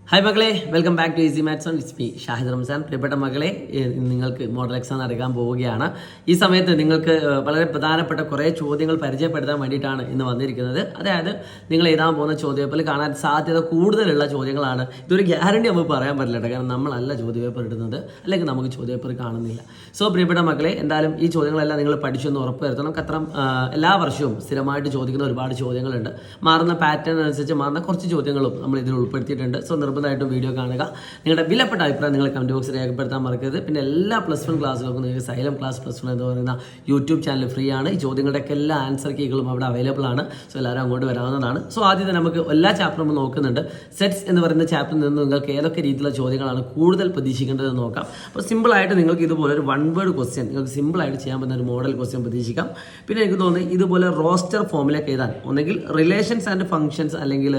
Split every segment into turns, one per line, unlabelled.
Hi മകളെ, welcome back to easy maths on it's me Shahid Ramzan. പ്രിയപ്പെട്ട മകളെ, നിങ്ങൾക്ക് മോഡൽ എക്സാം നടക്കാൻ പോവുകയാണ്. ഈ സമയത്ത് നിങ്ങൾക്ക് വളരെ പ്രധാനപ്പെട്ട കുറേ ചോദ്യങ്ങൾ പരിചയപ്പെടുത്താൻ വേണ്ടിയിട്ടാണ് ഇന്ന് വന്നിരിക്കുന്നത്. അതായത് നിങ്ങൾ എഴുതാൻ പോകുന്ന ചോദ്യപേപ്പറിൽ കാണാൻ സാധ്യത കൂടുതലുള്ള ചോദ്യങ്ങളാണ്. ഇതൊരു ഗ്യാരണ്ടി നമുക്ക് പറയാൻ പറ്റില്ല കേട്ടോ, കാരണം നമ്മളല്ല ചോദ്യപേപ്പർ ഇടുന്നത്, അല്ലെങ്കിൽ നമുക്ക് ചോദ്യപേപ്പർ കാണുന്നില്ല. സോ പ്രിയപ്പെട്ട മകളെ, എന്തായാലും ഈ ചോദ്യങ്ങളെല്ലാം നിങ്ങൾ പഠിച്ചെന്ന് ഉറപ്പ് വരുത്തണം. അത്ര എല്ലാ വർഷവും സ്ഥിരമായിട്ട് ചോദിക്കുന്ന ഒരുപാട് ചോദ്യങ്ങളുണ്ട്. മാറുന്ന പാറ്റേൺ അനുസരിച്ച് മാറുന്ന കുറച്ച് ചോദ്യങ്ങളും നമ്മൾ ഇതിൽ ഉൾപ്പെടുത്തിയിട്ടുണ്ട്. സോ നിർബന്ധമായിട്ടും വീഡിയോ കാണുക. നിങ്ങളുടെ വിലപ്പെട്ട അഭിപ്രായം നിങ്ങൾ കമൻറ്റ് ബോക്സിൽ രേഖപ്പെടുത്താൻ മറക്കരുത്. പിന്നെ എല്ലാ +1 ക്ലാസ്സുകൾക്കും നിങ്ങൾക്ക് സൈലം ക്ലാസ് +1 എന്ന് പറയുന്ന യൂട്യൂബ് ചാനൽ ഫ്രീ ആണ്. ഈ ചോദ്യങ്ങളുടെയൊക്കെ എല്ലാ ആൻസർ കീകളും അവിടെ അവൈലബിൾ ആണ്. സോ എല്ലാവരും അങ്ങോട്ട് വരാവുന്നതാണ്. സോ ആദ്യം നമുക്ക് എല്ലാ ചാപ്റ്ററും നമ്മൾ നോക്കുന്നുണ്ട്. സെറ്റ്സ് എന്ന് പറയുന്ന ചാപ്റ്ററിൽ നിന്ന് നിങ്ങൾക്ക് ഏതൊക്കെ രീതിയിലുള്ള ചോദ്യങ്ങളാണ് കൂടുതൽ പ്രതീക്ഷിക്കേണ്ടതെന്ന് നോക്കാം. അപ്പോൾ സിമ്പിളായിട്ട് നിങ്ങൾക്ക് ഇതുപോലെ ഒരു 1 വേർഡ് ക്വസ്റ്റ്യൻ നിങ്ങൾക്ക് സിമ്പിളായിട്ട് ചെയ്യാൻ പറ്റുന്ന ഒരു മോഡൽ ക്വസ്റ്റ്യൻ പ്രതീക്ഷിക്കാം. പിന്നെ എനിക്ക് തോന്നുന്നത് ഇതുപോലെ റോസ്റ്റർ ഫോമിലേക്ക് എഴുതാൻ ഒന്നെങ്കിൽ റിലേഷൻസ് ആൻഡ് ഫംഗ്ഷൻസ്, അല്ലെങ്കിൽ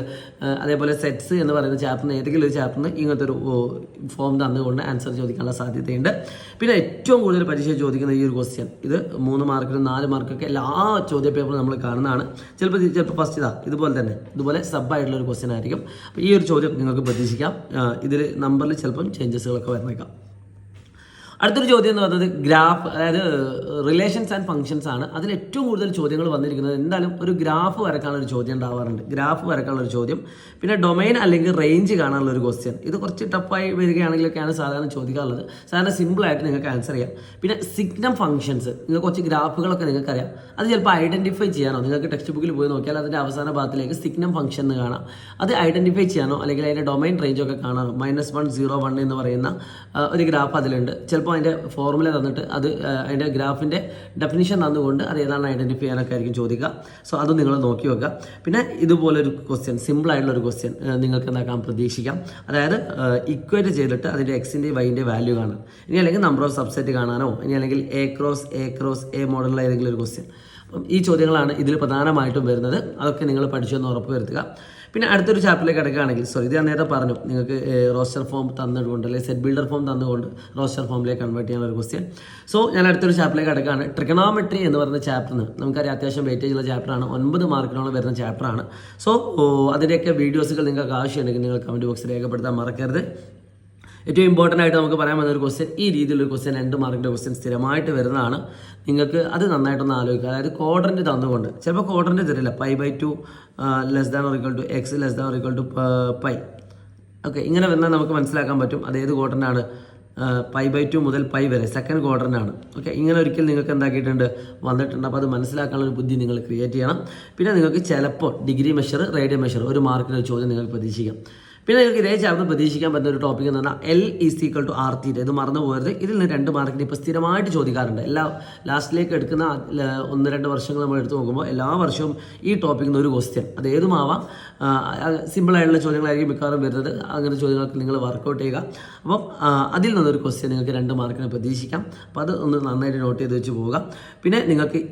അതേപോലെ സെറ്റ്സ് എന്ന് പറയുന്ന ചാപ്റ്ററിന് ഏതെങ്കിലും ഒരു ചാപ്റ്ററിന് ഇങ്ങനത്തെ ഒരു ഫോം തന്നുകൊണ്ട് ആൻസർ ചോദിക്കാനുള്ള സാധ്യതയുണ്ട്. പിന്നെ ഏറ്റവും കൂടുതൽ പരീക്ഷ ചോദിക്കുന്ന ഈ ഒരു ക്വസ്റ്റ്യൻ, ഇത് 3 മാർക്കിനും 4 മാർക്കൊക്കെ എല്ലാ ചോദ്യ പേപ്പറും നമ്മൾ കാണുന്നതാണ്. ചിലപ്പോൾ ഫസ്റ്റ് ഇതുപോലെ സബായിട്ടുള്ള ഒരു ക്വസ്റ്റ്യൻ ആയിരിക്കും. അപ്പോൾ ഈ ഒരു ചോദ്യം നിങ്ങൾക്ക് പ്രതീക്ഷിക്കാം. ഇതിൽ നമ്പറിൽ ചിലപ്പം ചേഞ്ചസുകളൊക്കെ വന്നേക്കാം. അടുത്തൊരു ചോദ്യം എന്ന് പറയുന്നത് ഗ്രാഫ്, അതായത് റിലേഷൻസ് ആൻഡ് ഫംഗ്ഷൻസ് ആണ്. അതിൽ ഏറ്റവും കൂടുതൽ ചോദ്യങ്ങൾ വന്നിരിക്കുന്നത് എന്തായാലും ഒരു ഗ്രാഫ് വരക്കാനുള്ള ഒരു ചോദ്യം ഉണ്ടാവാറുണ്ട്. ഗ്രാഫ് വരക്കാനുള്ള ഒരു ചോദ്യം, പിന്നെ ഡൊമൈൻ അല്ലെങ്കിൽ റേഞ്ച് കാണാനുള്ള ഒരു ക്വസ്റ്റ്യൻ. ഇത് കുറച്ച് ടഫായി വരികയാണെങ്കിലൊക്കെയാണ് സാധാരണ ചോദിക്കാറുള്ളത്. സാധാരണ സിമ്പിളായിട്ട് നിങ്ങൾക്ക് ആൻസർ ചെയ്യാം. പിന്നെ സിഗ്നം ഫംഗ്ഷൻസ്, നിങ്ങൾക്ക് കുറച്ച് ഗ്രാഫുകളൊക്കെ നിങ്ങൾക്കറിയാം. അത് ചിലപ്പോൾ ഐഡൻറ്റിഫൈ ചെയ്യാനോ, നിങ്ങൾക്ക് ടെക്സ്റ്റ് ബുക്കിൽ പോയി നോക്കിയാൽ അതിൻ്റെ അവസാന ഭാഗത്തിലേക്ക് സിഗ്നം ഫംഗ്ഷൻ എന്ന് കാണാം. അത് ഐഡൻറ്റിഫൈ ചെയ്യാനോ അല്ലെങ്കിൽ അതിൻ്റെ ഡൊമൈൻ റേഞ്ചൊക്കെ കാണാനോ -1 0 1 എന്ന് പറയുന്ന ഒരു ഗ്രാഫ് അതിലുണ്ട്. ചിലപ്പോൾ അതിൻ്റെ ഫോർമുല തന്നിട്ട് അത് അതിൻ്റെ ഗ്രാഫിൻ്റെ ഡെഫിനിഷൻ തന്നുകൊണ്ട് അത് ഏതാണ് ഐഡൻറ്റിഫൈ ചെയ്യാനൊക്കെ ആയിരിക്കും ചോദിക്കുക. സോ അത് നിങ്ങൾ നോക്കി വെക്കുക. പിന്നെ ഇതുപോലൊരു ക്വസ്റ്റ്യൻ, സിമ്പിളായിട്ടുള്ളൊരു ക്വസ്റ്റ്യൻ നിങ്ങൾക്ക് എന്താക്കാൻ പ്രതീക്ഷിക്കാം. അതായത് ഇക്വേറ്റ് ചെയ്തിട്ട് അതിൻ്റെ എക്സിൻ്റെ വൈൻ്റെ വാല്യൂ കാണാൻ, ഇനി അല്ലെങ്കിൽ നമ്പർ ഓഫ് സബ്സെറ്റ് കാണാനോ, ഇനി അല്ലെങ്കിൽ A മോഡലുള്ള ഏതെങ്കിലും ഒരു ക്വസ്റ്റ്യൻ. അപ്പം ഈ ചോദ്യങ്ങളാണ് ഇതിൽ പ്രധാനമായിട്ടും വരുന്നത്. അതൊക്കെ നിങ്ങൾ പഠിച്ചെന്ന് ഉറപ്പ് വരുത്തുക. പിന്നെ അടുത്തൊരു ചാപ്റ്ററിലേക്ക് കിടക്കുകയാണെങ്കിൽ, ഇത് ഞാൻ നേരത്തെ പറഞ്ഞു, നിങ്ങൾക്ക് റോസ്റ്റർ ഫോം തന്നുകൊണ്ട് അല്ലെങ്കിൽ സെറ്റ് ബിൽഡർ ഫോം തന്നുകൊണ്ട് റോസ്റ്റർ ഫോമിലേക്ക് കൺവേർട്ട് ചെയ്യാനുള്ള ഒരു ക്വസ്റ്റ്യൻ. സോ ഞാൻ അടുത്തൊരു ചാപ്റ്ററിലേക്ക് കിടക്കുകയാണ്. ട്രിഗണോമെട്രി എന്ന് പറയുന്ന ചാപ്റ്ററിന് നമുക്കറിയാം അത്യാവശ്യം വെയിറ്റേജ് ഉള്ള ചാപ്റ്ററാണ്. 9 മാർക്കിനോളം വരുന്ന ചാപ്റ്ററാണ്. സോ അതിൻ്റെയൊക്കെ വീഡിയോസുകൾ നിങ്ങൾക്ക് ആവശ്യമുണ്ടെങ്കിൽ നിങ്ങൾ കമൻറ്റ് ബോക്സിൽ രേഖപ്പെടുത്താൻ മറക്കരുത്. ഏറ്റവും ഇമ്പോർട്ടൻ്റ് ആയിട്ട് നമുക്ക് പറയാൻ വന്ന ഒരു ക്വസ്റ്റ്യൻ, ഈ രീതിയിലൊരു ക്വസ്റ്റ്യൻ 2 മാർക്കിൻ്റെ ക്വസ്റ്റ്യൻ സ്ഥിരമായിട്ട് വരുന്നതാണ്. നിങ്ങൾക്ക് അത് നന്നായിട്ടൊന്ന് ആലോചിക്കുക. അതായത് ക്വാഡ്രൻറ്റ് തന്നുകൊണ്ട്, ചിലപ്പോൾ ക്വാഡ്രൻറ്റ് തരില്ല, π/2 <= x <= π. ഓക്കെ, ഇങ്ങനെ വന്നാൽ നമുക്ക് മനസ്സിലാക്കാൻ പറ്റും അത് ഏത് ക്വാഡ്രൻ്റാണ്. π/2 മുതൽ π വരെ സെക്കൻഡ് ക്വാഡ്രൻ്റാണ്. ഓക്കെ, ഇങ്ങനെ ഒരിക്കൽ നിങ്ങൾക്ക് എന്താക്കിയിട്ടുണ്ട്, വന്നിട്ടുണ്ട്. അപ്പോൾ അത് മനസ്സിലാക്കാനുള്ള ഒരു ബുദ്ധി നിങ്ങൾ ക്രിയേറ്റ് ചെയ്യണം. പിന്നെ നിങ്ങൾക്ക് ചിലപ്പോൾ ഡിഗ്രി മെഷർ, റേഡിയൻ മെഷർ 1 മാർക്കിന് ഒരു ചോദ്യം നിങ്ങൾക്ക് പ്രതീക്ഷിക്കാം. പിന്നെ നിങ്ങൾക്ക് ഇതേ ചാപ്റ്റർ പ്രതീക്ഷിക്കാൻ പറ്റുന്ന ഒരു ടോപ്പിക് എന്ന് പറഞ്ഞാൽ L = r². ഇത് മറന്നു പോകരുത്. ഇതിൽ നിന്ന് 2 മാർക്കിന് ഇപ്പോൾ സ്ഥിരമായിട്ട് ചോദിക്കാറുണ്ട്. എല്ലാ ലാസ്റ്റിലേക്ക് എടുക്കുന്ന 1-2 വർഷങ്ങൾ നമ്മൾ എടുത്ത് നോക്കുമ്പോൾ എല്ലാ വർഷവും ഈ ടോപ്പിക്കിൽ നിന്ന് ഒരു ക്വസ്റ്റ്യൻ, അത് ഏതുമാവാം, സിമ്പിളായിട്ടുള്ള ചോദ്യങ്ങളായിരിക്കും മിക്കവാറും വരുന്നത്. അങ്ങനെ ചോദ്യങ്ങൾക്ക് നിങ്ങൾ വർക്കൗട്ട് ചെയ്യുക. അപ്പം അതിൽ നിന്നൊരു ക്വസ്റ്റ്യൻ നിങ്ങൾക്ക് 2 മാർക്കിന് പ്രതീക്ഷിക്കാം. അപ്പോൾ അത് ഒന്ന് നന്നായിട്ട് നോട്ട് ചെയ്ത് വെച്ച് പോവുക. പിന്നെ നിങ്ങൾക്ക്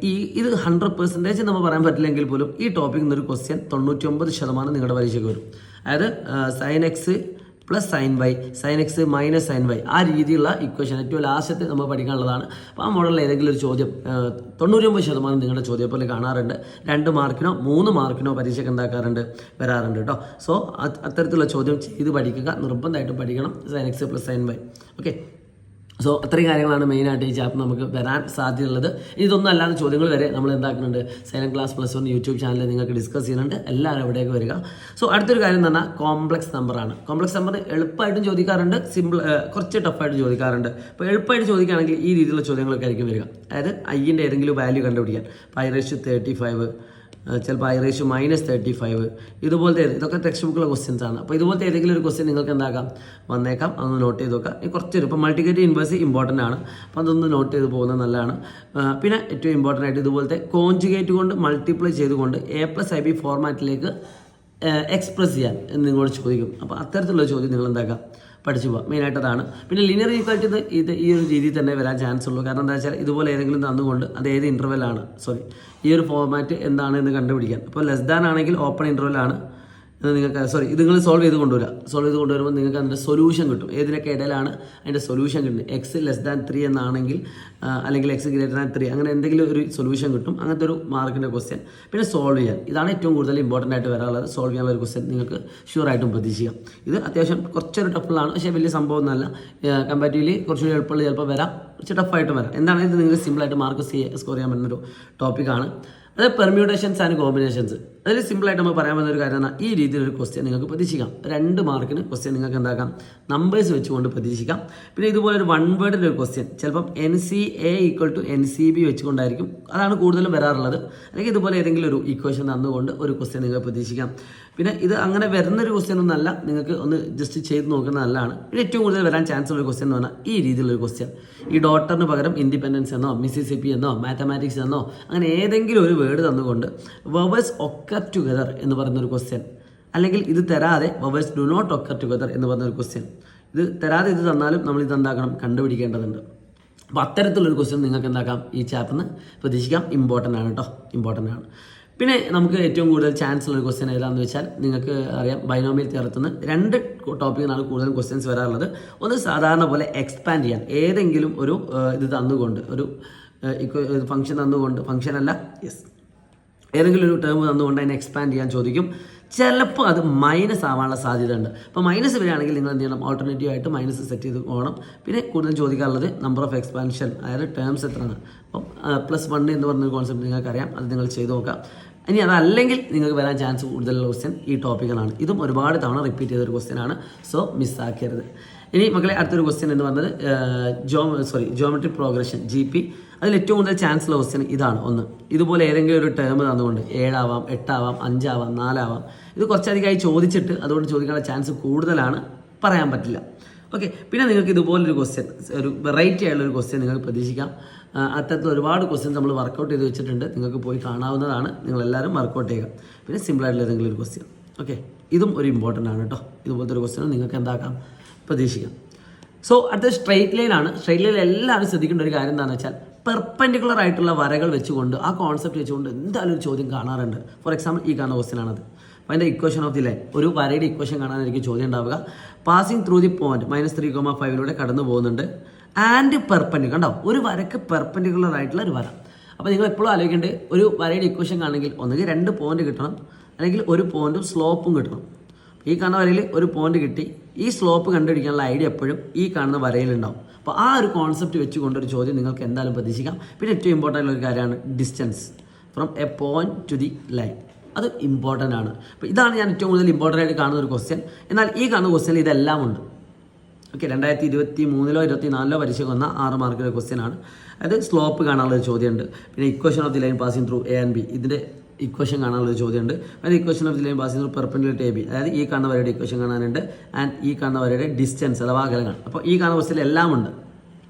ഇത് 100% നമ്മൾ പറയാൻ പറ്റില്ലെങ്കിൽ പോലും ഈ ടോപ്പിക്കിൽ നിന്നൊരു ക്വസ്റ്റ്യൻ 99% നിങ്ങളുടെ പരീക്ഷയ്ക്ക് വരും. അതായത് sin x + sin y, sin x - sin y, ആ രീതിയിലുള്ള ഇക്വേഷൻ ഏറ്റവും ലാസ്റ്റത്തെ നമ്മൾ പഠിക്കാനുള്ളതാണ്. അപ്പോൾ ആ മോഡലിൽ ഏതെങ്കിലും ഒരു ചോദ്യം 99% നിങ്ങളുടെ ചോദ്യപ്പോലെ കാണാറുണ്ട്. 2 മാർക്കിനോ 3 മാർക്കിനോ പരീക്ഷയ്ക്ക് എന്താക്കാറുണ്ട്, വരാറുണ്ട് കേട്ടോ. സോ അത്തരത്തിലുള്ള ചോദ്യം ചെയ്ത് പഠിക്കുക, നിർബന്ധമായിട്ടും പഠിക്കണം. sin x + sin y. Okay, so അത്രയും കാര്യങ്ങളാണ് മെയിനായിട്ട് ഈ ചാപ്റ്റർ നമുക്ക് വരാൻ സാധ്യതയുള്ളത്. ഇതൊന്നും അല്ലാതെ ചോദ്യങ്ങൾ വരെ നമ്മൾ എന്താക്കുന്നുണ്ട്, സൈലം ക്ലാസ് +1 യൂട്യൂബ് ചാനലിൽ നിങ്ങൾക്ക് ഡിസ്കസ് ചെയ്യുന്നുണ്ട്. എല്ലാവരും അവിടേക്ക് വരിക. സോ അടുത്തൊരു കാര്യം എന്ന് പറഞ്ഞാൽ കോംപ്ലക്സ് നമ്പറാണ്. കോംപ്ലക്സ് നമ്പർ എളുപ്പമായിട്ടും ചോദിക്കാറുണ്ട്, കുറച്ച് ടഫായിട്ട് ചോദിക്കാറുണ്ട്. അപ്പോൾ എളുപ്പമായിട്ട് ചോദിക്കുകയാണെങ്കിൽ ഈ രീതിയിലുള്ള ചോദ്യങ്ങളൊക്കെ ആയിരിക്കും വരിക. അതായത് ഐൻ്റെ ഏതെങ്കിലും വാല്യൂ കണ്ടുപിടിക്കാൻ, π/35, ചിലപ്പോൾ I⁻⁻35, ഇതൊക്കെ ടെക്സ്റ്റ് ബുക്കിലെ ക്വസ്റ്റ്യൻസ് ആണ്. അപ്പോൾ ഇതുപോലത്തെ ഏതെങ്കിലും ഒരു ക്വസ്റ്റ്യൻ നിങ്ങൾക്ക് എന്താക്കാം, വന്നേക്കാം. അതൊന്ന് നോട്ട് ചെയ്ത് നോക്കാം. കുറച്ചൊരു ഇപ്പോൾ മൾട്ടിപ്ലിക്കേറ്റീവ് ഇൻവേഴ്സ് ഇമ്പോർട്ടൻ്റ് ആണ്. അപ്പോൾ അതൊന്ന് നോട്ട് ചെയ്ത് പോകുന്നത് നല്ലതാണ്. പിന്നെ ഏറ്റവും ഇമ്പോർട്ടൻ്റ് ആയിട്ട് ഇതുപോലത്തെ കോൺജുഗേറ്റ് കൊണ്ട് മൾട്ടിപ്ലൈ ചെയ്തുകൊണ്ട് A+IB ഫോർമാറ്റിലേക്ക് എക്സ്പ്രസ് ചെയ്യാൻ എന്ന് നിങ്ങളോട് ചോദിക്കും. അപ്പോൾ അത്തരത്തിലുള്ള ചോദ്യം നിങ്ങൾ എന്താക്കാം, പഠിച്ചു പോകാം. മെയിനായിട്ട് അതാണ്. പിന്നെ ലീനിയർ ഈക്വാലിറ്റി ഇത് ഈ ഒരു രീതിയിൽ തന്നെ വരാൻ ചാൻസ് ഉള്ളൂ. കാരണം എന്താ വെച്ചാൽ ഇതുപോലെ ഏതെങ്കിലും തന്നുകൊണ്ട് അത് ഏത് ഇൻ്റർവെല്ലാണ്, ഈ ഒരു ഫോർമാറ്റ് എന്താണ് എന്ന് കണ്ടുപിടിക്കാൻ. അപ്പോൾ ലെസ് ദാൻ ആണെങ്കിൽ ഓപ്പൺ ഇൻ്റർവെല്ലാണ്, നിങ്ങൾക്ക് ഇത് നിങ്ങൾ സോൾവ് ചെയ്ത് കൊണ്ടുവരുമ്പോൾ നിങ്ങൾക്ക് അതിൻ്റെ സൊല്യൂഷൻ കിട്ടും. ഏതിനൊക്കെ ഇടയിലാണ് അതിൻ്റെ സൊല്യൂഷൻ കിട്ടുന്നത്. X 3 എന്നാണെങ്കിൽ അല്ലെങ്കിൽ X 3 അങ്ങനെ എന്തെങ്കിലും ഒരു സൊല്യൂഷൻ കിട്ടും. അങ്ങനത്തെ ഒരു മാർക്കിൻ്റെ ക്വസ്റ്റ്യൻ. പിന്നെ സോൾവ് ചെയ്യാൻ, ഇതാണ് ഏറ്റവും കൂടുതൽ ഇമ്പോർട്ടൻ്റ് ആയിട്ട് വരാനുള്ളത്. സോൾവ് ചെയ്യാനുള്ള ഒരു ക്വസ്റ്റ്യൻ നിങ്ങൾക്ക് ഷുവറായിട്ടും പ്രതീക്ഷിക്കാം. ഇത് അത്യാവശ്യം കുറച്ചൊരു ടഫുള്ളാണ്, പക്ഷേ വലിയ സംഭവം ഒന്നുമല്ല. കമ്പാരിറ്റീവ്ലി കുറച്ചുകൂടി എളുപ്പമുള്ള ചിലപ്പോൾ വരാം, കുറച്ച് ടഫായിട്ടും വരാം. എന്താണെങ്കിൽ ഇത് നിങ്ങൾക്ക് സിമ്പിളായിട്ട് മാർക്ക് സ്കോർ ചെയ്യാൻ പറ്റുന്നൊരു ടോപ്പിക്കാണ്. അത് പെർമ്യൂട്ടേഷൻസ് ആൻഡ് കോമ്പിനേഷൻസ്. അതിൽ സിമ്പിളായിട്ട് നമ്മൾ പറയാൻ പറ്റുന്ന ഒരു കാര്യം, ഈ രീതിയിലൊരു ക്വസ്റ്റ്യൻ നിങ്ങൾക്ക് പ്രതീക്ഷിക്കാം. 2 മാർക്കിന് ക്വസ്റ്റ്യൻ നിങ്ങൾക്ക് എന്താക്കാം, നമ്പേഴ്സ് വെച്ചുകൊണ്ട് പ്രതീക്ഷിക്കാം. പിന്നെ ഇതുപോലെ ഒരു 1 വേർഡിൻ്റെ ഒരു ക്വസ്റ്റ്യൻ ചിലപ്പം NCA = NCB വെച്ചുകൊണ്ടായിരിക്കും, അതാണ് കൂടുതലും വരാറുള്ളത്. അല്ലെങ്കിൽ ഇതുപോലെ ഏതെങ്കിലും ഒരു ഇക്വേഷൻ തന്നുകൊണ്ട് ഒരു ക്വസ്റ്റ്യൻ നിങ്ങൾക്ക് പ്രതീക്ഷിക്കാം. പിന്നെ ഇത് അങ്ങനെ വരുന്നൊരു ക്വസ്റ്റ്യൻ ഒന്നല്ല, നിങ്ങൾക്ക് ഒന്ന് ജസ്റ്റ് ചെയ്ത് നോക്കുന്നത് നല്ലതാണ്. പിന്നെ ഏറ്റവും കൂടുതൽ വരാൻ ചാൻസ് ഉള്ള ക്വസ്റ്റ്യൻ എന്ന് പറഞ്ഞാൽ ഈ രീതിയിലൊരു ക്വസ്റ്റ്യൻ. ഈ ഡോട്ടറിന് പകരം ഇൻഡിപെൻഡൻസ് എന്നോ മിസിസിപ്പി എന്നോ മാത്തമാറ്റിക്സ് എന്നോ അങ്ങനെ ഏതെങ്കിലും ഒരു വേർഡ് തന്നുകൊണ്ട് വെർബ്സ് ഒക്കർ ടുഗദർ എന്ന് പറയുന്നൊരു ക്വസ്റ്റ്യൻ, അല്ലെങ്കിൽ ഇത് തരാതെ verbs do not occur together എന്ന് പറഞ്ഞൊരു ക്വസ്റ്റ്യൻ. ഇത് തരാതെ ഇത് തന്നാലും നമ്മൾ ഇത് എന്താക്കണം, കണ്ടുപിടിക്കേണ്ടതുണ്ട്. അപ്പോൾ അത്തരത്തിലൊരു ക്വസ്റ്റ്യൻ നിങ്ങൾക്ക് എന്താക്കാം, ഈ ചാപ്റ്ററിന് പ്രതീക്ഷിക്കാം. ഇമ്പോർട്ടൻ്റ് ആണ് കേട്ടോ, ഇമ്പോർട്ടൻ്റ് ആണ്. പിന്നെ നമുക്ക് ഏറ്റവും കൂടുതൽ ചാൻസ് ഉള്ള ഒരു ക്വസ്റ്റ്യൻ ഏതാണെന്ന് വെച്ചാൽ, നിങ്ങൾക്ക് അറിയാം ബൈനോമിയൽ തിയറത്തുനിന്ന് 2 ടോപ്പിക്കിനാണ് കൂടുതലും ക്വസ്റ്റ്യൻസ് വരാറുള്ളത്. ഒന്ന് സാധാരണ പോലെ എക്സ്പാൻഡ് ചെയ്യാൻ, ഏതെങ്കിലും ഒരു ഇത് തന്നുകൊണ്ട് ഒരു ഫംഗ്ഷൻ തന്നുകൊണ്ട്, ഫംഗ്ഷൻ അല്ല ഏതെങ്കിലും ഒരു ടേം തന്നുകൊണ്ട് അതിനെ എക്സ്പാൻഡ് ചെയ്യാൻ ചോദിക്കും. ചിലപ്പോൾ അത് മൈനസ് ആവാനുള്ള സാധ്യത ഉണ്ട്. അപ്പോൾ മൈനസ് വരികയാണെങ്കിൽ നിങ്ങൾ എന്ത് ചെയ്യണം, ഓൾട്ടർനേറ്റീവ് ആയിട്ട് മൈനസ് സെറ്റ് ചെയ്ത് പോകണം. പിന്നെ കൂടുതൽ ചോദിക്കാനുള്ളത് നമ്പർ ഓഫ് എക്സ്പാൻഷൻ, അതായത് ടേംസ് എത്രയാണ്. അപ്പം +1 എന്ന് പറഞ്ഞൊരു കോൺസെപ്റ്റ് നിങ്ങൾക്കറിയാം, അത് നിങ്ങൾ ചെയ്ത് നോക്കാം. ഇനി അതല്ലെങ്കിൽ നിങ്ങൾക്ക് വരാൻ ചാൻസ് കൂടുതലുള്ള ക്വസ്റ്റ്യൻ ഈ ടോപ്പിക്കുകളാണ്. ഇതും ഒരുപാട് തവണ റിപ്പീറ്റ് ചെയ്തൊരു ക്വസ്റ്റ്യൻ ആണ്, സോ മിസ്സാക്കരുത്. ഇനി മക്കളെ അടുത്തൊരു ക്വസ്റ്റ്യൻ എന്ന് പറഞ്ഞത് ജോമെട്രി പ്രോഗ്രഷൻ GP. അതിൽ ഏറ്റവും കൂടുതൽ ചാൻസ് ഉള്ള ക്വസ്റ്റ്യൻ ഇതാണ്. ഒന്ന്, ഇതുപോലെ ഏതെങ്കിലും ഒരു ടേം തന്നുകൊണ്ട് 7 ആവാം, 8 ആവാം, 5 ആവാം, 4 ആവാം. ഇത് കുറച്ചധികമായി ചോദിച്ചിട്ട് അതുകൊണ്ട് ചോദിക്കാനുള്ള ചാൻസ് കൂടുതലാണ്, പറയാൻ പറ്റില്ല. ഓക്കെ. പിന്നെ നിങ്ങൾക്ക് ഇതുപോലൊരു ക്വസ്റ്റ്യൻ, ഒരു വെറൈറ്റി ആയിട്ടുള്ള ഒരു ക്വസ്റ്റ്യൻ നിങ്ങൾക്ക് പ്രതീക്ഷിക്കാം. അത്തരത്തിൽ ഒരുപാട് ക്വസ്റ്റ്യൻസ് നമ്മൾ വർക്കൗട്ട് ചെയ്ത് വെച്ചിട്ടുണ്ട്, നിങ്ങൾക്ക് പോയി കാണാവുന്നതാണ്. നിങ്ങളെല്ലാവരും വർക്കൗട്ട് ചെയ്യുക. പിന്നെ സിമ്പിളായിട്ടുള്ള ഏതെങ്കിലും ഒരു ക്വസ്റ്റ്യൻ. ഓക്കെ, ഇതും ഒരു ഇമ്പോർട്ടൻ്റ് ആണ് കേട്ടോ. ഇതുപോലത്തെ ഒരു ക്വസ്റ്റ്യൻ നിങ്ങൾക്ക് എന്താക്കാം, പ്രതീക്ഷിക്കാം. സോ അടുത്ത സ്ട്രെയിറ്റ് ലൈൻ ആണ്. സ്ട്രെയിറ്റ് ലൈനിൽ എല്ലാവരും ശ്രദ്ധിക്കേണ്ട ഒരു കാര്യം എന്താണെന്ന് വെച്ചാൽ, പെർപെൻഡിക്കുലർ ആയിട്ടുള്ള വരകൾ വെച്ചുകൊണ്ട്, ആ കോൺസെപ്റ്റ് വെച്ചുകൊണ്ട് എന്തായാലും ഒരു ചോദ്യം കാണാറുണ്ട്. ഫോർ എക്സാമ്പിൾ ഈ കാണുന്ന ക്വസ്റ്റ്യൻ ആണത്. അപ്പോൾ അതിൻ്റെ ഇക്വേഷൻ ഓഫ് ദി ലൈൻ, ഒരു വരയുടെ ഇക്വേഷൻ കാണാനായിരിക്കും ചോദ്യം ഉണ്ടാവുക. പാസിംഗ് ത്രൂ ദി പോയിന്റ് -3,5 കടന്നു പോകുന്നുണ്ട്. ആൻഡ് പെർപെൻഡിക്കുലർ, കണ്ടോ, ഒരു വരക്ക് പെർപെൻഡിക്കുലർ ആയിട്ടുള്ള ഒരു വര. അപ്പോൾ നിങ്ങൾ എപ്പോഴും ആലോചിക്കേണ്ടത്, ഒരു വരയുടെ ഇക്വേഷൻ കാണണമെങ്കിൽ ഒന്നുകിൽ 2 പോയിന്റ് കിട്ടണം, അല്ലെങ്കിൽ ഒരു പോയിന്റും സ്ലോപ്പും കിട്ടണം. ഈ കാണുന്ന വരയിൽ ഒരു പോയിന്റ് കിട്ടി, ഈ സ്ലോപ്പ് കണ്ടുപിടിക്കാനുള്ള ഐഡിയ എപ്പോഴും ഈ കാണുന്ന വരയിലുണ്ടാവും. അപ്പോൾ ആ ഒരു കോൺസെപ്റ്റ് വെച്ചുകൊണ്ടൊരു ചോദ്യം നിങ്ങൾക്ക് എന്തായാലും പ്രതീക്ഷിക്കാം. പിന്നെ ഏറ്റവും ഇമ്പോർട്ടൻ്റ് ഒരു കാര്യമാണ് distance from A point two the line. അത് ഇമ്പോർട്ടൻ്റ് ആണ്. അപ്പോൾ ഇതാണ് ഞാൻ ഏറ്റവും കൂടുതൽ ഇമ്പോർട്ടൻ്റ് ആയിട്ട് കാണുന്ന ഒരു ക്വസ്റ്റ്യൻ. എന്നാൽ ഈ കാണുന്ന ക്വസ്റ്റ്യനിൽ ഇതെല്ലാം ഉണ്ട്. ഓക്കെ, 2023-ലോ 2024-ലോ പരീക്ഷയ്ക്ക് വന്ന 6 മാർക്കിൻ്റെ ക്വസ്റ്റ്യൻ ആണ്. അതായത് സ്ലോപ്പ് കാണാനുള്ള ഒരു ചോദ്യമുണ്ട്. പിന്നെ equation of the line passing through A and B, ഇതിൻ്റെ ഇക്വേഷൻ കാണാനുള്ള ചോദ്യമുണ്ട്. അതായത് equation of the line passing through perpendicular to AB, അതായത് ഈ കാണുന്ന വരയുടെ ഇക്വേഷൻ കാണാനുണ്ട്. ആൻഡ് ഈ കാണുന്ന വരയുടെ ഡിസ്റ്റൻസ് അഥവാ അകലങ്ങൾ. അപ്പോൾ ഈ കാണുന്ന ക്വസ്റ്റ്യൻ എല്ലാം ഉണ്ട്.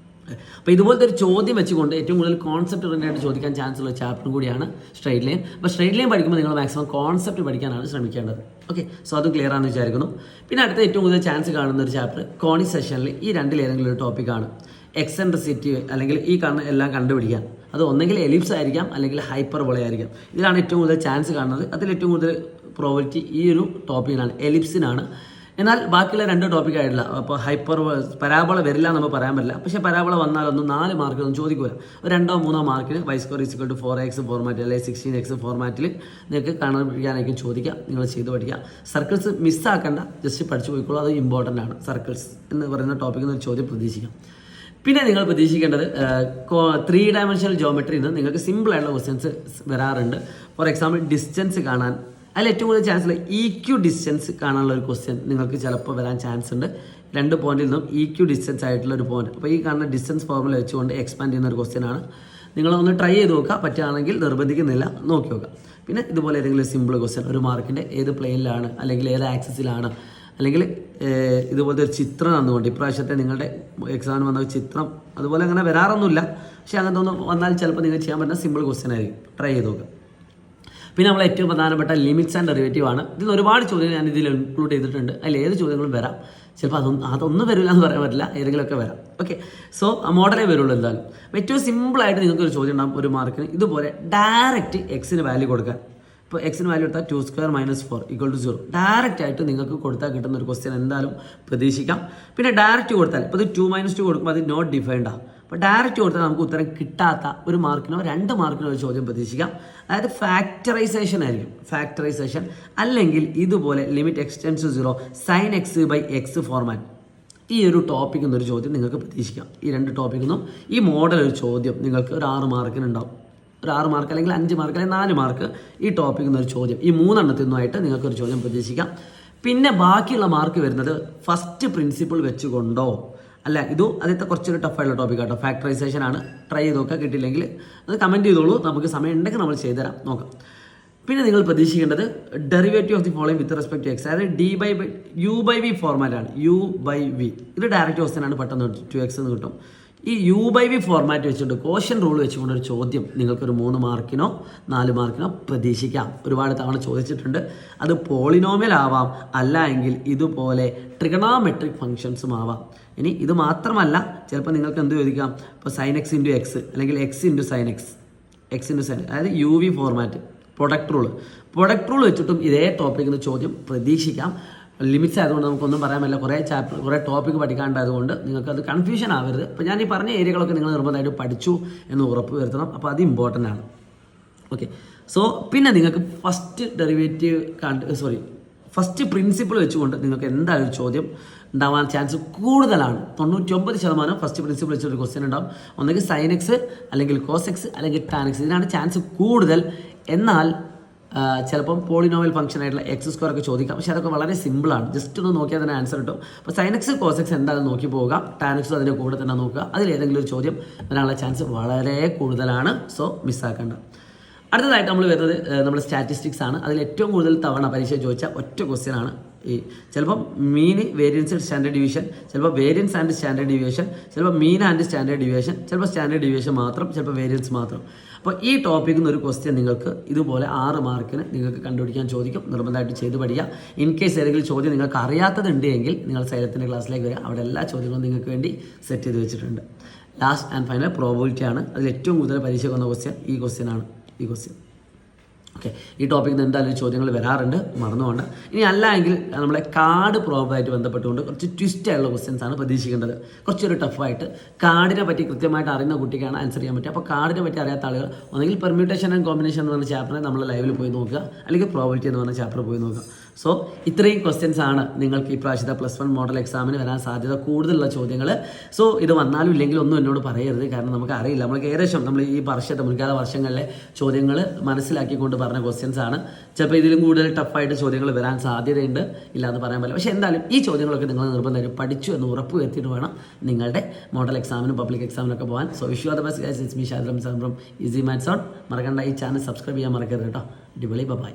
അപ്പോൾ ഇതുപോലത്തെ ഒരു ചോദ്യം വെച്ചുകൊണ്ട് ഏറ്റവും കൂടുതൽ കോൺസെപ്റ്റ് ഓറിയൻറ്റഡ് ചോദിക്കാൻ ചാൻസ് ഉള്ള ചാപ്റ്റർ കൂടിയാണ് സ്ട്രെയിറ്റ് ലൈൻ. അപ്പോൾ സ്ട്രെയിറ്റ് ലൈൻ പഠിക്കുമ്പോൾ നിങ്ങൾ മാക്സിമം കോൺസെപ്റ്റ് പഠിക്കാനാണ് ശ്രമിക്കേണ്ടത്. ഓക്കെ, സോ അതും ക്ലിയർ ആണെന്ന് വിചാരിക്കുന്നു. പിന്നെ അടുത്ത ഏറ്റവും കൂടുതൽ ചാൻസ് കാണുന്ന ഒരു ചാപ്റ്റർ കോണിക് സെഷനിൽ ഈ രണ്ടിലേതെങ്കിലും ഒരു ടോപ്പിക്കാണ്. എക്സെൻട്രിസിറ്റി, അല്ലെങ്കിൽ ഈ കാണുന്ന എല്ലാം കണ്ടുപിടിക്കാൻ. അത് ഒന്നെങ്കിൽ എലിപ്സ് ആയിരിക്കാം, അല്ലെങ്കിൽ ഹൈപ്പർബോള ആയിരിക്കാം. ഇതിലാണ് ഏറ്റവും കൂടുതൽ ചാൻസ് കാണുന്നത്. അതിൽ ഏറ്റവും കൂടുതൽ പ്രോബിലിറ്റി ഈ ഒരു ടോപ്പിക്കിനാണ്, എലിപ്സിനാണ്. എന്നാൽ ബാക്കിയുള്ള 2 ടോപ്പിക്കായിട്ടില്ല. അപ്പോൾ പരാബോള വരില്ല എന്ന് നമ്മൾ പറയാൻ പറ്റില്ല. പക്ഷേ പരാബോള വന്നാലൊന്നും 4 മാർക്കൊന്നും ചോദിക്കില്ല. ഒരു 2-3 മാർക്കിന് y² = 4x ഫോർമാറ്റ്, അല്ലെങ്കിൽ 16x ഫോർമാറ്റിൽ നിങ്ങൾക്ക് കണ്ടുപിടിക്കാനായിരിക്കും ചോദിക്കുക. നിങ്ങൾ ചെയ്ത് പഠിക്കുക. സർക്കിൾസ് മിസ്സാക്കേണ്ട, ജസ്റ്റ് പഠിച്ചു പോയിക്കോളൂ. അത് ഇമ്പോർട്ടൻ്റ് ആണ്. സർക്കിൾസ് എന്ന് പറയുന്ന ടോപ്പിക്കിൽ നിന്ന് ചോദ്യം പ്രതീക്ഷിക്കാം. പിന്നെ നിങ്ങൾ പ്രതീക്ഷിക്കേണ്ടത് 3 ഡയമെൻഷണൽ ജോമെട്രിയിൽ നിന്ന് നിങ്ങൾക്ക് സിമ്പിളായിട്ടുള്ള ക്വസ്റ്റ്യൻസ് വരാറുണ്ട്. ഫോർ എക്സാമ്പിൾ ഡിസ്റ്റൻസ് കാണാൻ, അതിൽ ഏറ്റവും കൂടുതൽ ചാൻസ് ഉള്ള EQ ഡിസ്റ്റൻസ് കാണാനുള്ള ഒരു ക്വസ്റ്റ്യൻ നിങ്ങൾക്ക് ചിലപ്പോൾ വരാൻ ചാൻസ് ഉണ്ട്. 2 പോയിന്റിൽ നിന്നും EQ ഡിസ്റ്റൻസ് ആയിട്ടുള്ള ഒരു പോയിന്റ്. അപ്പോൾ ഈ കാണുന്ന ഡിസ്റ്റൻസ് ഫോർമുല വെച്ചുകൊണ്ട് എക്സ്പാൻഡ് ചെയ്യുന്ന ഒരു ക്വസ്റ്റ്യൻ ആണ്. നിങ്ങളൊന്ന് ട്രൈ ചെയ്ത് നോക്കുക. പറ്റുകയാണെങ്കിൽ നിർബന്ധിക്കുന്നില്ല, നോക്കി നോക്കുക. പിന്നെ ഇതുപോലെ ഏതെങ്കിലും സിമ്പിൾ ക്വസ്റ്റ്യൻ, ഒരു മാർക്കിൻ്റെ ഏത് പ്ലെയിനിലാണ്, അല്ലെങ്കിൽ ഏത് ആക്സിസിലാണ്, അല്ലെങ്കിൽ ഇതുപോലത്തെ ഒരു ചിത്രം തന്നുകൊണ്ട്, ഇപ്രാവശ്യത്തെ നിങ്ങളുടെ എക്സാമിന് വന്ന ചിത്രം അതുപോലെ അങ്ങനെ വരാറൊന്നുമില്ല. പക്ഷേ അങ്ങനത്തെ ഒന്ന് വന്നാൽ ചിലപ്പോൾ നിങ്ങൾ ചെയ്യാൻ പറ്റുന്ന സിമ്പിൾ ക്വസ്റ്റ്യൻ ആയിരിക്കും. ട്രൈ ചെയ്ത് നോക്കുക. പിന്നെ നമ്മൾ ഏറ്റവും പ്രധാനപ്പെട്ട ലിമിറ്റ്സ് ആൻഡ് ഡെറിവേറ്റീവ് ആണ്. ഇതിൽ ഒരുപാട് ചോദ്യങ്ങൾ ഞാൻ ഇതിൽ ഇൻക്ലൂഡ് ചെയ്തിട്ടുണ്ട്. അതിൽ ഏത് ചോദ്യങ്ങളും വരാം. ചിലപ്പോൾ അതൊന്നും വരില്ല എന്ന് പറയാൻ പറ്റില്ല, ഏതെങ്കിലുമൊക്കെ വരാം. ഓക്കെ, സോ മോഡലേ വരുള്ളൂ എന്തായാലും. ഏറ്റവും സിമ്പിളായിട്ട് നിങ്ങൾക്കൊരു ചോദ്യം ഉണ്ടാകും ഒരു മാർക്കിന്, ഇതുപോലെ ഡയറക്റ്റ് എക്സിന് വാല്യൂ കൊടുക്കാൻ. ഇപ്പോൾ എക്സിന് വാല്യൂ എടുത്താൽ 2² - 4 = 0. ഡയറക്റ്റ് ആയിട്ട് നിങ്ങൾക്ക് കൊടുത്താൽ കിട്ടുന്ന ഒരു ക്വസ്റ്റ്യൻ എന്തായാലും പ്രതീക്ഷിക്കാം. പിന്നെ ഡയറക്റ്റ് കൊടുത്താൽ ഇപ്പോൾ ഇത് 2 - 2 കൊടുക്കുമ്പോൾ അത് നോട്ട് ഡിഫൈൻഡാണ്. അപ്പോൾ ഡയറക്റ്റ് കൊടുത്താൽ നമുക്ക് ഉത്തരം കിട്ടാത്ത 1 മാർക്കിനോ 2 മാർക്കിനോ ഒരു ചോദ്യം പ്രതീക്ഷിക്കാം. അതായത് ഫാക്ടറൈസേഷൻ ആയിരിക്കും. ഫാക്ടറൈസേഷൻ അല്ലെങ്കിൽ ഇതുപോലെ limit x tends 0 sin x/x format. ഈ ഒരു ടോപ്പിക്കിൽ നിന്നൊരു ചോദ്യം നിങ്ങൾക്ക് പ്രതീക്ഷിക്കാം. ഈ 2 ടോപ്പിക്കിൽ നിന്നും ഈ മോഡൽ ഒരു ചോദ്യം നിങ്ങൾക്ക് ഒരു 6 മാർക്കിനുണ്ടാവും. ഒരു 6 മാർക്ക് അല്ലെങ്കിൽ 5 മാർക്ക് അല്ലെങ്കിൽ 4 മാർക്ക് ഈ ടോപ്പിക്കിൽ നിന്നൊരു ചോദ്യം. ഈ 3 എണ്ണത്തിൽ നിന്നുമായിട്ട് നിങ്ങൾക്കൊരു ചോദ്യം പ്രതീക്ഷിക്കാം. പിന്നെ ബാക്കിയുള്ള മാർക്ക് വരുന്നത് ഫസ്റ്റ് പ്രിൻസിപ്പിൾ വെച്ചുകൊണ്ടോ അല്ല, ആദ്യത്തെ കുറച്ചൊരു ടഫായിട്ടുള്ള ടോപ്പിക്കാട്ടോ. ഫാക്ടറൈസേഷൻ ആണ്. ട്രൈ ചെയ്ത് നോക്കുക. കിട്ടിയില്ലെങ്കിൽ അത് കമൻറ്റ് ചെയ്തോളൂ. നമുക്ക് സമയം ഉണ്ടെങ്കിൽ നമ്മൾ ചെയ്തുതരാം. നോക്കാം. പിന്നെ നിങ്ങൾ പ്രതീക്ഷിക്കേണ്ടത് derivative of the following with respect to x, അതായത് u/v ഫോർമാറ്റാണ്. u/v ഇത് ഡയറക്റ്റ് ക്വസ്റ്റ്യനാണ്. പെട്ടെന്ന് 2x എന്ന് കിട്ടും. ഈ u/v ഫോർമാറ്റ് വെച്ചിട്ട് കോഷ്യൻ റൂൾ വെച്ചുകൊണ്ട് ഒരു ചോദ്യം നിങ്ങൾക്കൊരു 3 മാർക്കിനോ 4 മാർക്കിനോ പ്രതീക്ഷിക്കാം. ഒരുപാട് തവണ ചോദിച്ചിട്ടുണ്ട്. അത് പോളിനോമിയൽ ആവാം, അല്ല എങ്കിൽ ഇതുപോലെ ട്രിഗണോമെട്രിക് ഫംഗ്ഷൻസും ആവാം. ഇനി ഇത് മാത്രമല്ല, ചിലപ്പോൾ നിങ്ങൾക്ക് എന്ത് ചോദിക്കാം, ഇപ്പോൾ sin x × x അല്ലെങ്കിൽ x × sin x, അതായത് uv ഫോർമാറ്റ്, പ്രൊഡക്റ്റ് റൂൾ വെച്ചിട്ടും ഇതേ ടോപ്പിക്കിൽ നിന്ന് ചോദ്യം പ്രതീക്ഷിക്കാം. ലിമിറ്റ്സ് ആയതുകൊണ്ട് നമുക്കൊന്നും പറയാൻ പറ്റില്ല. കുറേ ടോപ്പിക്ക് പഠിക്കാണ്ടായതുകൊണ്ട് നിങ്ങൾക്കത് കൺഫ്യൂഷൻ ആവരുത്. അപ്പോൾ ഞാൻ ഈ പറഞ്ഞ ഏരിയകളൊക്കെ നിങ്ങൾ നിർബന്ധമായിട്ട് പഠിച്ചു എന്ന് ഉറപ്പ് വരുത്തണം. അപ്പോൾ അത് ഇമ്പോർട്ടൻ്റ് ആണ്. ഓക്കെ. സോ പിന്നെ നിങ്ങൾക്ക് ഫസ്റ്റ് പ്രിൻസിപ്പിൾ വെച്ചുകൊണ്ട് നിങ്ങൾക്ക് എന്തായാലും ചോദ്യം ഉണ്ടാവാൻ ചാൻസ് കൂടുതലാണ്. 99% ഫസ്റ്റ് പ്രിൻസിപ്പിൾ വെച്ചൊരു ക്വസ്റ്റ്യൻ ഉണ്ടാവും. ഒന്നെങ്കിൽ sin x അല്ലെങ്കിൽ cos x അല്ലെങ്കിൽ tan x. ഇതിനാണ് ചാൻസ് കൂടുതൽ. എന്നാൽ ചിലപ്പം പോളിനോമിയൽ ഫംഗ്ഷൻ ആയിട്ടുള്ള x² ഒക്കെ ചോദിക്കാം. പക്ഷേ അതൊക്കെ വളരെ സിമ്പിളാണ്. ജസ്റ്റ് ഒന്ന് നോക്കിയാൽ തന്നെ ആൻസർ കിട്ടും. അപ്പോൾ sin x cos x എന്തായാലും നോക്കി പോകാം. tan x അതിൻ്റെ കൂടെ തന്നെ നോക്കുക. അതിലേതെങ്കിലും ഒരു ചോദ്യം വരാനുള്ള ചാൻസ് വളരെ കൂടുതലാണ്. സോ മിസ്സാക്കേണ്ട. അടുത്തതായിട്ട് നമ്മൾ വരുന്നത് നമ്മുടെ സ്റ്റാറ്റിസ്റ്റിക്സ് ആണ്. അതിൽ ഏറ്റവും കൂടുതൽ തവണ പരീക്ഷ ചോദിച്ച ഒറ്റ ക്വസ്റ്റ്യൻ ആണ് ഈ ചിലപ്പം മീൻ, വേരിയൻസ്, സ്റ്റാൻഡേർഡ് ഡീവിയേഷൻ, ചിലപ്പോൾ വേരിയൻസ് ആൻഡ് സ്റ്റാൻഡേർഡ് ഡീവിയേഷൻ, ചിലപ്പോൾ മീൻ ആൻഡ് സ്റ്റാൻഡേർഡ് ഡീവിയേഷൻ, ചിലപ്പോൾ സ്റ്റാൻഡേർഡ് ഡീവിയേഷൻ മാത്രം, ചിലപ്പോൾ വേരിയൻസ് മാത്രം. അപ്പോൾ ഈ ടോപ്പിക്കിൽ നിന്ന് ഒരു ക്വസ്റ്റ്യൻ നിങ്ങൾക്ക് ഇതുപോലെ 6 മാർക്കിന് നിങ്ങൾക്ക് കണ്ടുപിടിക്കാൻ ചോദിക്കും. നിർബന്ധമായിട്ട് ചെയ്ത് പഠിക്കുക. ഇൻ കേസ് ഏതെങ്കിലും ചോദ്യം നിങ്ങൾക്ക് അറിയാത്തതുണ്ട് എങ്കിൽ നിങ്ങൾ സൈലത്തിൻ്റെ ക്ലാസ്സിലേക്ക് വരിക. അവിടെ എല്ലാ ചോദ്യങ്ങളും നിങ്ങൾക്ക് വേണ്ടി സെറ്റ് ചെയ്ത് വെച്ചിട്ടുണ്ട്. ലാസ്റ്റ് ആൻഡ് ഫൈനൽ പ്രോബബിലിറ്റി ആണ്. അതിൽ ഏറ്റവും കൂടുതൽ പരീക്ഷയ്ക്ക് വന്ന ക്വസ്റ്റ്യൻ ഈ ക്വസ്റ്റ്യൻ. ഓക്കെ. ഈ ടോപ്പിക്കിൽ നിന്ന് എന്തായാലും ചോദ്യങ്ങൾ വരാറുണ്ട്, മറന്നുകൊണ്ട്. ഇനി അല്ല എങ്കിൽ നമ്മളെ കാർഡ് പ്രോബ്ലമായിട്ട് ബന്ധപ്പെട്ടുകൊണ്ട് കുറച്ച് ട്വിസ്റ്റ് ആയിട്ടുള്ള ക്വസ്റ്റ്യൻസ് ആണ് പ്രതീക്ഷിക്കേണ്ടത്. കുറച്ചൊരു ടഫായിട്ട് കാർഡിനെ പറ്റി കൃത്യമായിട്ട് അറിയുന്ന കുട്ടിക്കാണ് ആൻസർ ചെയ്യാൻ പറ്റുക. അപ്പോൾ കാർഡിനെ പറ്റി അറിയാത്ത ആളുകൾ ഒന്നെങ്കിൽ പെർമ്യൂട്ടേഷൻ ആൻഡ് കോമ്പിനേഷൻ എന്ന് പറഞ്ഞ ചാപ്റ്റർ നമ്മൾ ലൈവിൽ പോയി നോക്കുക, അല്ലെങ്കിൽ പ്രോബബിലിറ്റി എന്ന് പറഞ്ഞ ചാപ്റ്റർ പോയി നോക്കുക. സോ ഇത്രയും ക്വസ്റ്റ്യൻസ് ആണ് നിങ്ങൾക്ക് ഈ പ്രാവശ്യത്തെ +1 മോഡൽ എക്സാമിന് വരാൻ സാധ്യത കൂടുതലുള്ള ചോദ്യങ്ങൾ. സോ ഇത് വന്നാലും ഇല്ലെങ്കിലും ഒന്നും എന്നോട് പറയരുത്. കാരണം നമുക്ക് അറിയില്ല. നമ്മൾക്ക് ഏകദേശം നമ്മൾ ഈ മുൻകാല വർഷങ്ങളിലെ ചോദ്യങ്ങൾ മനസ്സിലാക്കിക്കൊണ്ട് പറഞ്ഞ ക്വസ്റ്റ്യൻസ് ആണ്. ചിലപ്പോൾ ഇതിലും കൂടുതൽ ടഫായിട്ട് ചോദ്യങ്ങൾ വരാൻ സാധ്യതയുണ്ട്, ഇല്ലാന്ന് പറയാൻ പറ്റില്ല. പക്ഷേ എന്തായാലും ഈ ചോദ്യങ്ങളൊക്കെ നിങ്ങൾ നിർബന്ധമായിട്ട് പഠിച്ചു എന്ന് ഉറപ്പ് വരുത്തിയിട്ട് വേണം നിങ്ങളുടെ മോഡൽ എക്സാമിനും പബ്ലിക് എക്സാമിനൊക്കെ പോകാൻ. So wish you all the best guys. It's me Shahid Ramzan from easy maths on. മറക്കണ്ട, ഈ ചാനൽ സബ്സ്ക്രൈബ് ചെയ്യാൻ മറക്കരുത് കേട്ടോ. അടിപൊളി. ബൈ.